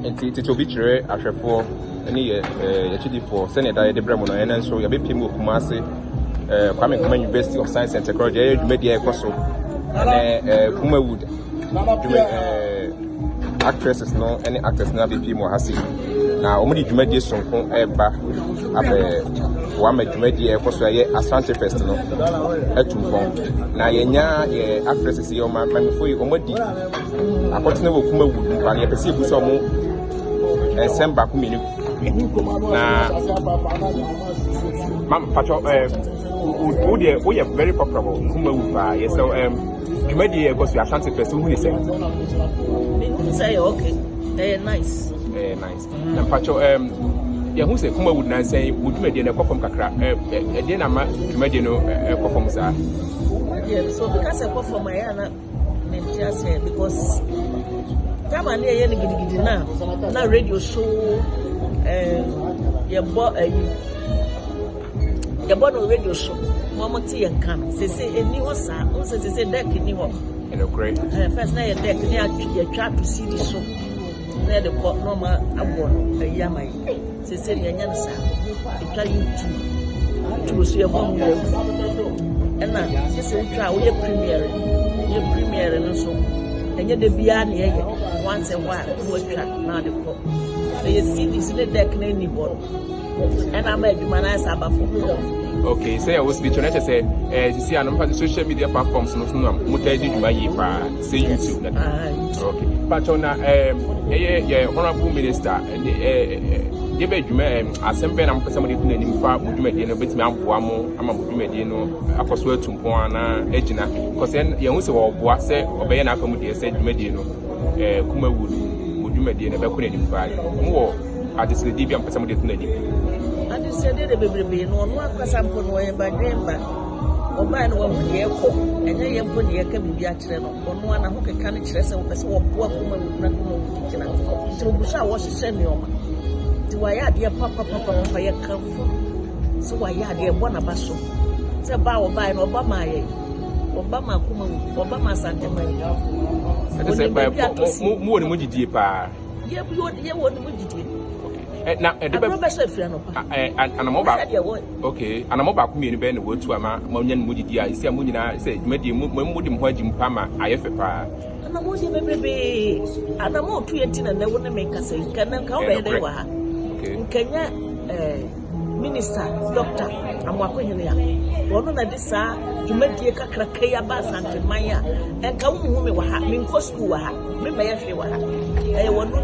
Enti to be chere ahwefo ene ye chidi for senator de bremo no ene nso ye be pim Kumasi Kwame Nkrumah University of Science and Technology media ekoso Kumawood actresses no any actors na be pim hasi na omudi dwumadie sonko eba abe wa ma dwumadie ekoso ye Asante Fest no etumpon na yenya ye actresses ye o ma famifo yi omodi akotene wo Kumawood kwa ye pese ebuso mo Semba kumini na mam pacho we are very popular Kumawood pa yes so Jumedi goes to Ashanti Fest who is say okay nice nice na pacho ya who say Kumawood na say would Jumedi na perform kakra dey na ma Jumedi no perform sa yeah so because I perform my na just say because come on here gidi na radio show your no radio show mama ti yan kan say eni ho sa o say deck ni ho and great first na your deck ni atwa to see the show na the normal abo ayama say nya sa try YouTube to see your mom and na say try we premiere no so enye de bia na ye once a while we try na the pop you see this the deck na ni ball and I'm a humanize abafo. Okay, say I was be trying to say you see on social media platforms no mutaji dwuma yi pa say YouTube na okay but on honorable minister ye be dwuma asembe na mpesa mo de tuna nim fa dwuma de no betimi amboa mo ama dwuma de no akoso atumpon na agina because ye hu se wo boa se obeye na aka mu de se dwuma de no Kumawood dwuma de no be ko nim fa mo adise de bia mpesa mo de tuna nim ade se de bebrebe no no akwasa mpo no ye ba demba oba no wa mu ye ko enye ye mpo ne ye ka bibia kire no ono ana ho keka ne kire se wo pese wo boa Kumawood na Kumawood kina so busa wo hye ne oma ti wa ya de papa ye kamfo so wa ya de bo na baso se ba wo ba no oba ma ye oba ma Kumawood oba ma Asante ma ade se ba mu woni mu gidie pa ye woni mu gidie na anamoba okay anamoba ku mienu be na wotu ama monyan mu didi a isi amunyina se dwumadi mu di mho agimpa ma ayefe pa anamoje bebrebe anamo tu yetina na wona meka se kana ka o be de wa ha nkanya minister doctor amwako hene ya wono na disa dwumadi kakra kaya ba Asante manya enka wo hu me wa ha me nko school wa ha me ba ye hwe wa ha wono